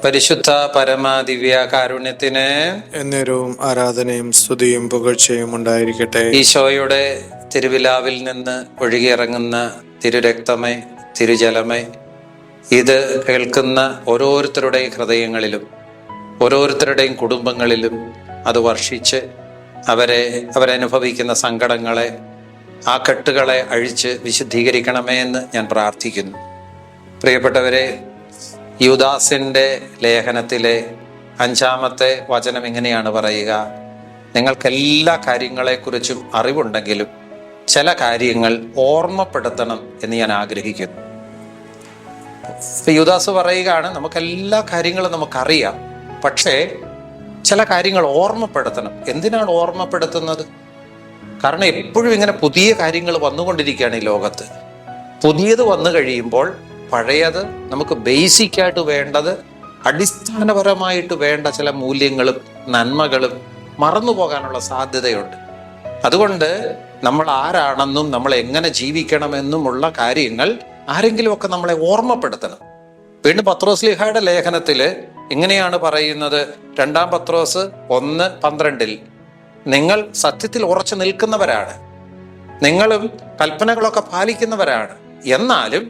പരിശുദ്ധ പരമ ദിവ്യ കാരുണ്യത്തിന് എന്നേരവും ആരാധനയും സ്തുതിയും പുകഴ്ചയും ഉണ്ടായിരിക്കട്ടെ. ഈശോയുടെ തിരുവിലാവിൽ നിന്ന് ഒഴുകിയിറങ്ങുന്ന തിരുരക്തമേ, തിരുജലമേ, ഇത് കേൾക്കുന്ന ഓരോരുത്തരുടെയും ഹൃദയങ്ങളിലും ഓരോരുത്തരുടെയും കുടുംബങ്ങളിലും അത് വർഷിച്ച് അവരനുഭവിക്കുന്ന സങ്കടങ്ങളെ, ആ കെട്ടുകളെ അഴിച്ച് വിശുദ്ധീകരിക്കണമേ എന്ന് ഞാൻ പ്രാർത്ഥിക്കുന്നു. പ്രിയപ്പെട്ടവരെ, യൂദാസിന്റെ ലേഖനത്തിലെ 5-ാമത്തെ വചനം ഇങ്ങനെയാണ് പറയുക: നിങ്ങൾക്കെല്ലാ കാര്യങ്ങളെക്കുറിച്ചും അറിവുണ്ടെങ്കിലും ചില കാര്യങ്ങൾ ഓർമ്മപ്പെടുത്തണം എന്ന് ഞാൻ ആഗ്രഹിക്കുന്നു. യൂദാസ് പറയുകയാണ്, നമുക്കെല്ലാ കാര്യങ്ങളും നമുക്കറിയാം, പക്ഷേ ചില കാര്യങ്ങൾ ഓർമ്മപ്പെടുത്തണം. എന്തിനാണ് ഓർമ്മപ്പെടുത്തുന്നത്? കാരണം എപ്പോഴും ഇങ്ങനെ പുതിയ കാര്യങ്ങൾ വന്നുകൊണ്ടിരിക്കുകയാണ് ഈ ലോകത്ത്. പുതിയത് വന്നു കഴിയുമ്പോൾ പഴയത്, നമുക്ക് ബേസിക്കായിട്ട് വേണ്ടത്, അടിസ്ഥാനപരമായിട്ട് വേണ്ട ചില മൂല്യങ്ങളും നന്മകളും മറന്നു പോകാനുള്ള സാധ്യതയുണ്ട്. അതുകൊണ്ട് നമ്മൾ ആരാണെന്നും നമ്മൾ എങ്ങനെ ജീവിക്കണമെന്നുമുള്ള കാര്യങ്ങൾ ആരെങ്കിലുമൊക്കെ നമ്മളെ ഓർമ്മപ്പെടുത്തണം. വീണ്ടും പത്രോസ്ലീഹായുടെ ലേഖനത്തിൽ ഇങ്ങനെയാണ് പറയുന്നത്, 2 പത്രോസ് 1:12, നിങ്ങൾ സത്യത്തിൽ ഉറച്ചു നിൽക്കുന്നവരാണ്, നിങ്ങളും കൽപ്പനകളൊക്കെ പാലിക്കുന്നവരാണ്. എന്നാലും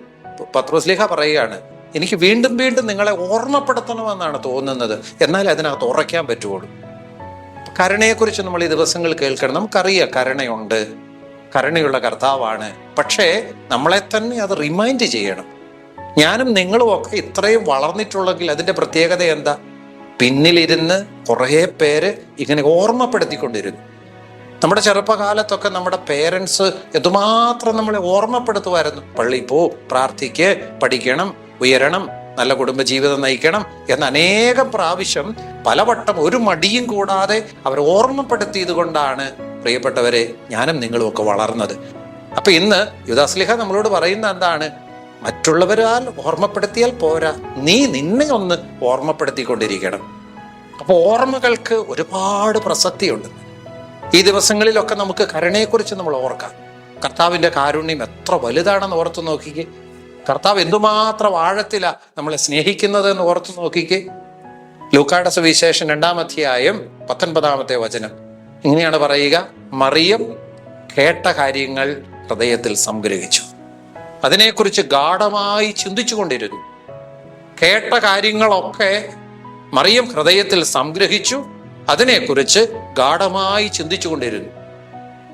പത്രോസ്ലീഹ പറയുകയാണ്, എനിക്ക് വീണ്ടും വീണ്ടും നിങ്ങളെ ഓർമ്മപ്പെടുത്തണമെന്നാണ് തോന്നുന്നത്, എന്നാൽ അതിനകത്ത് ഉറയ്ക്കാൻ പറ്റുള്ളൂ. കരുണയെക്കുറിച്ച് നമ്മൾ ഈ ദിവസങ്ങൾ കേൾക്കണം. നമുക്കറിയാം കരുണയുണ്ട്, കരുണയുള്ള കർത്താവാണ്. പക്ഷേ നമ്മളെ തന്നെ അത് റിമൈൻഡ് ചെയ്യണം. ഞാനും നിങ്ങളും ഒക്കെ ഇത്രയും വളർന്നിട്ടുള്ളെങ്കിൽ അതിൻ്റെ പ്രത്യേകത എന്താ? പിന്നിലിരുന്ന് കുറേ പേര് ഇങ്ങനെ ഓർമ്മപ്പെടുത്തിക്കൊണ്ടിരുന്നു. നമ്മുടെ ചെറുപ്പകാലത്തൊക്കെ നമ്മുടെ പേരൻസ് എന്തുമാത്രം നമ്മളെ ഓർമ്മപ്പെടുത്തുമായിരുന്നു. പള്ളിയിൽ പോ, പ്രാർത്ഥിക്ക്, പഠിക്കണം, ഉയരണം, നല്ല കുടുംബജീവിതം നയിക്കണം എന്ന് അനേകം പ്രാവശ്യം പലവട്ടം ഒരു മടിയും കൂടാതെ അവർ ഓർമ്മപ്പെടുത്തിയത് കൊണ്ടാണ് പ്രിയപ്പെട്ടവരെ ഞാനും നിങ്ങളും ഒക്കെ വളർന്നത്. അപ്പൊ ഇന്ന് യൂദാസ്ലീഹ നമ്മളോട് പറയുന്ന എന്താണ്? മറ്റുള്ളവരാൽ ഓർമ്മപ്പെടുത്തിയാൽ പോരാ, നീ നിന്നെ ഒന്ന് ഓർമ്മപ്പെടുത്തിക്കൊണ്ടിരിക്കണം. അപ്പൊ ഓർമ്മകൾക്ക് ഒരുപാട് പ്രസക്തിയുണ്ട്. ഈ ദിവസങ്ങളിലൊക്കെ നമുക്ക് കരുണയെക്കുറിച്ച് നമ്മൾ ഓർക്കാം. കർത്താവിൻ്റെ കാരുണ്യം എത്ര വലുതാണെന്ന് ഓർത്തു നോക്കിക്കേ. കർത്താവ് എന്തുമാത്രം ആഴത്തിലാ നമ്മളെ സ്നേഹിക്കുന്നത് എന്ന് ഓർത്തു നോക്കിക്കേ. ലൂക്കായുടെ സുവിശേഷം 2-ാം അധ്യായം 19-ാമത്തെ വചനം ഇങ്ങനെയാണ് പറയുക: മറിയം കേട്ട കാര്യങ്ങൾ ഹൃദയത്തിൽ സംഗ്രഹിച്ചു. അതിനെക്കുറിച്ച് ഗാഢമായി ചിന്തിച്ചു കൊണ്ടിരുന്നു. കേട്ട കാര്യങ്ങളൊക്കെ മറിയം ഹൃദയത്തിൽ സംഗ്രഹിച്ചു, അതിനെക്കുറിച്ച് ഗാഢമായി ചിന്തിച്ചു കൊണ്ടിരുന്നു.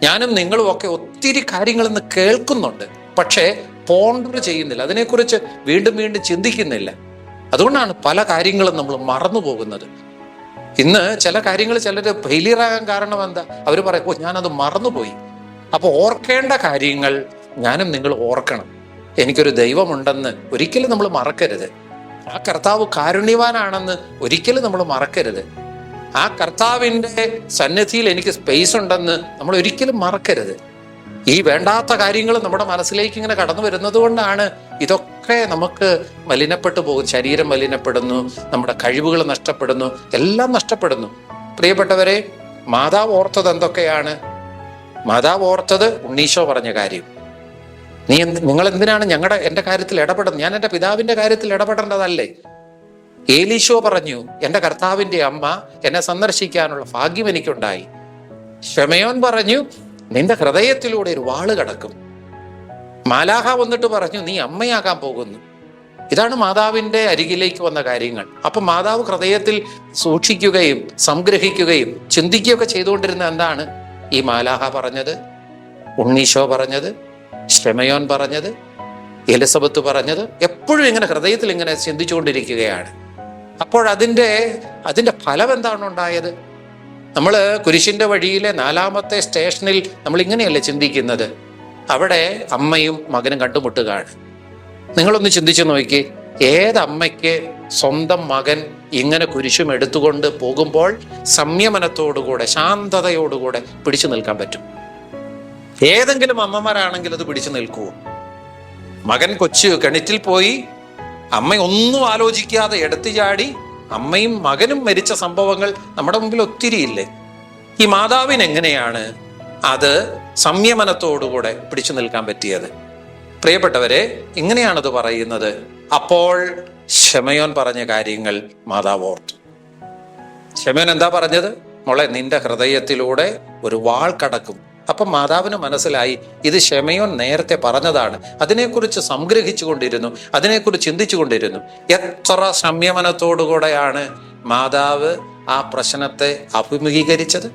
ഞാനും നിങ്ങളും ഒക്കെ ഒത്തിരി കാര്യങ്ങൾ ഇന്ന് കേൾക്കുന്നുണ്ട്, പക്ഷേ പോണ്ടർ ചെയ്യുന്നില്ല, അതിനെക്കുറിച്ച് വീണ്ടും വീണ്ടും ചിന്തിക്കുന്നില്ല. അതുകൊണ്ടാണ് പല കാര്യങ്ങളും നമ്മൾ മറന്നു പോകുന്നത്. ഇന്ന് ചില കാര്യങ്ങൾ ചിലർ ഫെയിലിയറാകാൻ കാരണം എന്താ? അവർ പറയും, ഓ ഞാനത് മറന്നുപോയി. അപ്പോൾ ഓർക്കേണ്ട കാര്യങ്ങൾ ഞാനും നിങ്ങൾ ഓർക്കണം. എനിക്കൊരു ദൈവമുണ്ടെന്ന് ഒരിക്കലും നമ്മൾ മറക്കരുത്. ആ കർത്താവ് കാരുണ്യവാനാണെന്ന് ഒരിക്കലും നമ്മൾ മറക്കരുത്. ആ കർത്താവിൻ്റെ സന്നിധിയിൽ എനിക്ക് സ്പേസ് ഉണ്ടെന്ന് നമ്മൾ ഒരിക്കലും മറക്കരുത്. ഈ വേണ്ടാത്ത കാര്യങ്ങൾ നമ്മുടെ മനസ്സിലേക്ക് ഇങ്ങനെ കടന്നു വരുന്നത് കൊണ്ടാണ് ഇതൊക്കെ നമുക്ക് മലിനപ്പെട്ടു പോകും. ശരീരം മലിനപ്പെടുന്നു, നമ്മുടെ കഴിവുകൾ നഷ്ടപ്പെടുന്നു, എല്ലാം നഷ്ടപ്പെടുന്നു. പ്രിയപ്പെട്ടവരെ, മാതാവ് ഓർത്തത് എന്തൊക്കെയാണ്? മാതാവ് ഓർത്തത് ഉണ്ണീശോ പറഞ്ഞ കാര്യം. നിങ്ങൾ എന്തിനാണ് എൻ്റെ കാര്യത്തിൽ ഇടപെടുന്നത്? ഞാൻ എൻ്റെ പിതാവിൻ്റെ കാര്യത്തിൽ ഇടപെടേണ്ടതല്ലേ? ഏലീശോ പറഞ്ഞു, എൻ്റെ കർത്താവിൻ്റെ അമ്മ എന്നെ സന്ദർശിക്കാനുള്ള ഭാഗ്യം എനിക്കുണ്ടായി. ശമയോൻ പറഞ്ഞു, നിന്റെ ഹൃദയത്തിലൂടെ ഒരു വാള് കടക്കും. മാലാഹ വന്നിട്ട് പറഞ്ഞു, നീ അമ്മയാകാൻ പോകുന്നു. ഇതാണ് മാതാവിൻ്റെ അരികിലേക്ക് വന്ന കാര്യങ്ങൾ. അപ്പം മാതാവ് ഹൃദയത്തിൽ സൂക്ഷിക്കുകയും സംഗ്രഹിക്കുകയും ചിന്തിക്കുകയൊക്കെ ചെയ്തുകൊണ്ടിരുന്ന എന്താണ്? ഈ മാലാഹ പറഞ്ഞത്, ഉണ്ണീശോ പറഞ്ഞത്, ശമയോൻ പറഞ്ഞത്, എലിസബത്ത് പറഞ്ഞത്, എപ്പോഴും ഇങ്ങനെ ഹൃദയത്തിൽ ഇങ്ങനെ ചിന്തിച്ചുകൊണ്ടിരിക്കുകയാണ്. അപ്പോൾ അതിൻ്റെ ഫലം എന്താണ് ഉണ്ടായത്? നമ്മൾ കുരിശിൻ്റെ വഴിയിലെ 4-ാമത്തെ സ്റ്റേഷനിൽ നമ്മൾ ഇങ്ങനെയല്ലേ ചിന്തിക്കുന്നത്? അവിടെ അമ്മയും മകനും കണ്ടുമുട്ടുകയാണ്. നിങ്ങളൊന്ന് ചിന്തിച്ചു നോക്കി, ഏതമ്മയ്ക്ക് സ്വന്തം മകൻ ഇങ്ങനെ കുരിശും എടുത്തുകൊണ്ട് പോകുമ്പോൾ സംയമനത്തോടുകൂടെ ശാന്തതയോടുകൂടെ പിടിച്ചു നിൽക്കാൻ പറ്റും? ഏതെങ്കിലും അമ്മമാരാണെങ്കിൽ അത് പിടിച്ചു നിൽക്കുമോ? മകൻ കിണറ്റിൽ പോയി, അമ്മ ഒന്നും ആലോചിക്കാതെ എടുത്തു ചാടി, അമ്മയും മകനും മരിച്ച സംഭവങ്ങൾ നമ്മുടെ മുമ്പിൽ ഒത്തിരിയില്ലേ? ഈ മാതാവിന് എങ്ങനെയാണ് അത് സംയമനത്തോടുകൂടെ പിടിച്ചു നിൽക്കാൻ പറ്റിയത്? പ്രിയപ്പെട്ടവരെ, ഇങ്ങനെയാണത് പറയുന്നത്. അപ്പോൾ ശിമയോൻ പറഞ്ഞ കാര്യങ്ങൾ മാതാവ് ഓർത്തു. ശിമയോൻ എന്താ പറഞ്ഞത്? മോളെ, നിന്റെ ഹൃദയത്തിലൂടെ ഒരു വാൾ കടക്കും. അപ്പം മാതാവിന് മനസ്സിലായി ഇത് ശിമയോൻ നേരത്തെ പറഞ്ഞതാണ്. അതിനെക്കുറിച്ച് സംഗ്രഹിച്ചു കൊണ്ടിരുന്നു, അതിനെക്കുറിച്ച് ചിന്തിച്ചു കൊണ്ടിരുന്നു. എത്ര സംയമനത്തോടുകൂടെയാണ് മാതാവ് ആ പ്രശ്നത്തെ അഭിമുഖീകരിച്ചത്.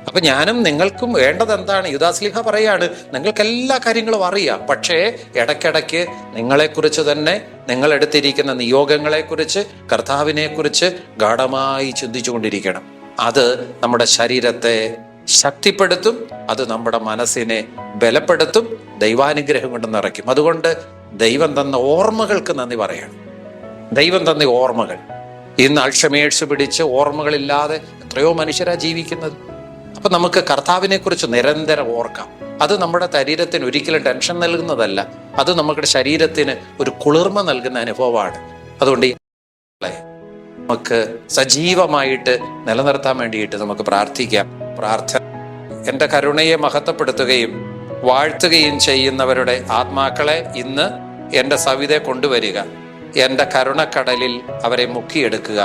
അപ്പൊ ഞാനും നിങ്ങൾക്കും വേണ്ടത് എന്താണ്? യൂദാസ്ലീഹ പറയാണ്, നിങ്ങൾക്ക് എല്ലാ കാര്യങ്ങളും അറിയാം, പക്ഷേ ഇടയ്ക്കിടയ്ക്ക് നിങ്ങളെക്കുറിച്ച് തന്നെ, നിങ്ങൾ എടുത്തിരിക്കുന്ന നിയോഗങ്ങളെക്കുറിച്ച്, കർത്താവിനെക്കുറിച്ച് ഗാഢമായി ചിന്തിച്ചു കൊണ്ടിരിക്കണം. അത് നമ്മുടെ ശരീരത്തെ ശക്തിപ്പെടുത്തും, അത് നമ്മുടെ മനസ്സിനെ ബലപ്പെടുത്തും, ദൈവാനുഗ്രഹം കൊണ്ട് നിറയ്ക്കും. അതുകൊണ്ട് ദൈവം തന്ന ഓർമ്മകൾക്ക് നന്ദി പറയണം. ദൈവം തന്ന ഓർമ്മകൾ. ഇന്ന് അൾഷമേഴ്സ് പിടിച്ച് ഓർമ്മകളില്ലാതെ എത്രയോ മനുഷ്യരാ ജീവിക്കുന്നത്. അപ്പൊ നമുക്ക് കർത്താവിനെ കുറിച്ച് നിരന്തരം ഓർക്കാം. അത് നമ്മുടെ ശരീരത്തിന് ഒരിക്കലും ടെൻഷൻ നൽകുന്നതല്ല, അത് നമ്മുടെ ശരീരത്തിന് ഒരു കുളിർമ നൽകുന്ന അനുഭവമാണ്. അതുകൊണ്ട് നമുക്ക് സജീവമായിട്ട് നിലനിർത്താൻ വേണ്ടിയിട്ട് നമുക്ക് പ്രാർത്ഥിക്കാം. പ്രാർത്ഥന എൻ്റെ കരുണയെ മഹത്വപ്പെടുത്തുകയും വാഴ്ത്തുകയും ചെയ്യുന്നവരുടെ ആത്മാക്കളെ ഇന്ന് എൻ്റെ സവിധെ കൊണ്ടുവരിക. എൻ്റെ കരുണക്കടലിൽ അവരെ മുക്കിയെടുക്കുക.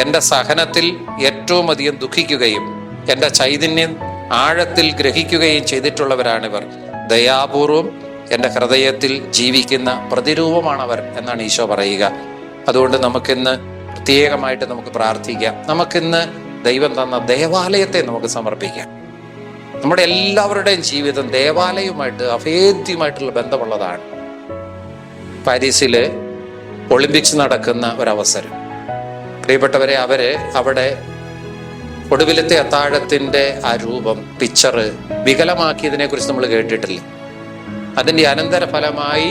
എൻ്റെ സഹനത്തിൽ ഏറ്റവും അധികം ദുഃഖിക്കുകയും എൻ്റെ ചൈതന്യം ആഴത്തിൽ ഗ്രഹിക്കുകയും ചെയ്തിട്ടുള്ളവരാണിവർ. ദയാപൂർവം എൻ്റെ ഹൃദയത്തിൽ ജീവിക്കുന്ന പ്രതിരൂപമാണവർ എന്നാണ് ഈശോ പറയുക. അതുകൊണ്ട് നമുക്കിന്ന് പ്രത്യേകമായിട്ട് നമുക്ക് പ്രാർത്ഥിക്കാം. നമുക്കിന്ന് ദൈവം തന്ന ദേവാലയത്തെ നമുക്ക് സമർപ്പിക്കാം. നമ്മുടെ എല്ലാവരുടെയും ജീവിതം ദേവാലയവുമായിട്ട് അഭേദ്യമായിട്ടുള്ള ബന്ധമുള്ളതാണ്. പാരീസില് ഒളിമ്പിക്സ് നടക്കുന്ന ഒരവസരം, പ്രിയപ്പെട്ടവരെ, അവിടെ ഒടുവിലത്തെ അത്താഴത്തിന്റെ ആ രൂപം, പിക്ചറ് വികലമാക്കിയതിനെ കുറിച്ച് നമ്മൾ കേട്ടിട്ടില്ല. അതിന്റെ അനന്തര ഫലമായി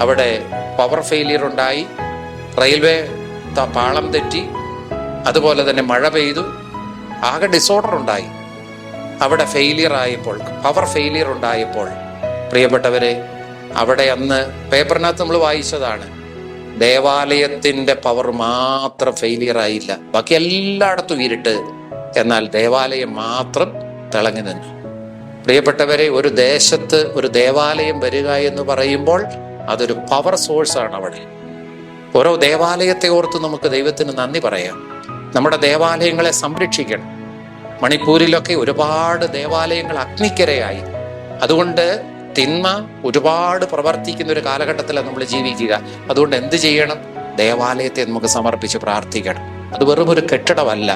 അവിടെ പവർ ഫെയിലിയർ ഉണ്ടായി, റെയിൽവേ പാളം തെറ്റി, അതുപോലെ തന്നെ മഴ പെയ്തു, ആകെ ഡിസോർഡർ ഉണ്ടായി. അവിടെ ഫെയിലിയർ ആയപ്പോൾ, പവർ ഫെയിലിയർ ഉണ്ടായപ്പോൾ, പ്രിയപ്പെട്ടവരെ, അവിടെ അന്ന് പേപ്പറിനകത്ത് നമ്മൾ വായിച്ചതാണ്, ദേവാലയത്തിന്റെ പവർ മാത്രം ഫെയിലിയർ ആയില്ല, ബാക്കി എല്ലായിടത്തും ഇരുട്ട്, എന്നാൽ ദേവാലയം മാത്രം തിളങ്ങി നിന്നു. പ്രിയപ്പെട്ടവരെ, ഒരു ദേശത്ത് ഒരു ദേവാലയം വരിക എന്ന് പറയുമ്പോൾ അതൊരു പവർ സോഴ്സാണ്. അവിടെ ഓരോ ദേവാലയത്തെ ഓർത്ത് നമുക്ക് ദൈവത്തിന് നന്ദി പറയാം. നമ്മുടെ ദേവാലയങ്ങളെ സംരക്ഷിക്കണം. മണിപ്പൂരിലൊക്കെ ഒരുപാട് ദേവാലയങ്ങൾ അഗ്നിക്കരയായി. അതുകൊണ്ട് തിന്മ ഒരുപാട് പ്രവർത്തിക്കുന്ന ഒരു കാലഘട്ടത്തിലാണ് നമ്മൾ ജീവിക്കുക. അതുകൊണ്ട് എന്ത് ചെയ്യണം? ദേവാലയത്തെ നമുക്ക് സമർപ്പിച്ച് പ്രാർത്ഥിക്കണം. അത് വെറും ഒരു കെട്ടിടമല്ല,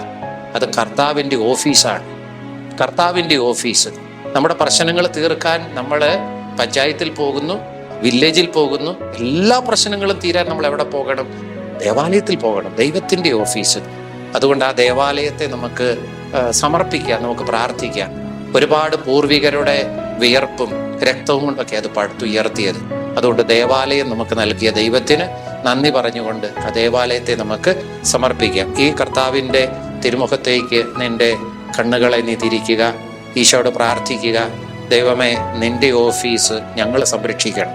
അത് കർത്താവിൻ്റെ ഓഫീസാണ്. കർത്താവിൻ്റെ ഓഫീസ്. നമ്മുടെ പ്രശ്നങ്ങൾ തീർക്കാൻ നമ്മൾ പഞ്ചായത്തിൽ പോകുന്നു, വില്ലേജിൽ പോകുന്നു. എല്ലാ പ്രശ്നങ്ങളും തീരാൻ നമ്മൾ എവിടെ പോകണം? ദേവാലയത്തിൽ പോകണം, ദൈവത്തിൻ്റെ ഓഫീസ്. അതുകൊണ്ട് ആ ദേവാലയത്തെ നമുക്ക് സമർപ്പിക്കാം, നമുക്ക് പ്രാർത്ഥിക്കാം. ഒരുപാട് പൂർവികരുടെ വിയർപ്പും രക്തവും കൊണ്ടൊക്കെ അത് പടുത്തുയർത്തിയത്. അതുകൊണ്ട് ദേവാലയം നമുക്ക് നൽകിയ ദൈവത്തിന് നന്ദി പറഞ്ഞുകൊണ്ട് ആ ദേവാലയത്തെ നമുക്ക് സമർപ്പിക്കാം. ഈ കർത്താവിൻ്റെ തിരുമുഖത്തേക്ക് നിന്റെ കണ്ണുകളെ നീ തിരിക്കുക. ഈശോയോട് പ്രാർത്ഥിക്കുക, ദൈവമേ, നിന്റെ ഓഫീസ് ഞങ്ങൾ സംരക്ഷിക്കണം.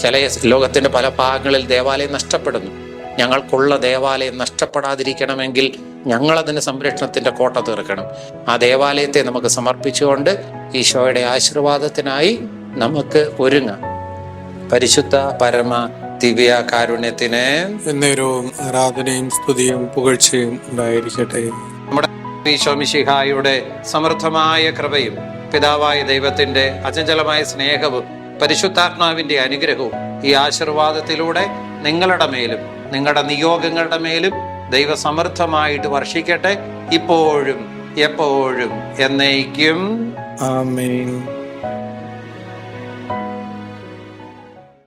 ചില ലോകത്തിൻ്റെ പല ഭാഗങ്ങളിൽ ദേവാലയം നഷ്ടപ്പെടുന്നു. ഞങ്ങൾക്കുള്ള ദേവാലയം നഷ്ടപ്പെടാതിരിക്കണമെങ്കിൽ ഞങ്ങളതിന് സംരക്ഷണത്തിൻ്റെ കോട്ട തീർക്കണം. ആ ദേവാലയത്തെ നമുക്ക് സമർപ്പിച്ചുകൊണ്ട് ഈശോയുടെ ആശീർവാദത്തിനായി നമുക്ക് ഒരുങ്ങാം. പരിശുദ്ധ പരമ ദിവ്യ കാരുണ്യത്തിന് എന്നേരവും ആരാധനയും സ്തുതിയും പുകഴ്ചയും ഉണ്ടായിരിക്കട്ടെ. നമ്മുടെ ഈശോ മിശിഹായുടെ സമൃദ്ധമായ കൃപയും പിതാവായ ദൈവത്തിന്റെ അചഞ്ചലമായ സ്നേഹവും പരിശുദ്ധാത്മാവിന്റെ അനുഗ്രഹവും ഈ ആശീർവാദത്തിലൂടെ നിങ്ങളുടെ മേലും നിങ്ങളുടെ നിയോഗങ്ങളുടെ മേലും ദൈവസമൃദ്ധമായിട്ട് വർഷിക്കട്ടെ, ഇപ്പോഴും എപ്പോഴും എന്നേക്കും. ആമേൻ.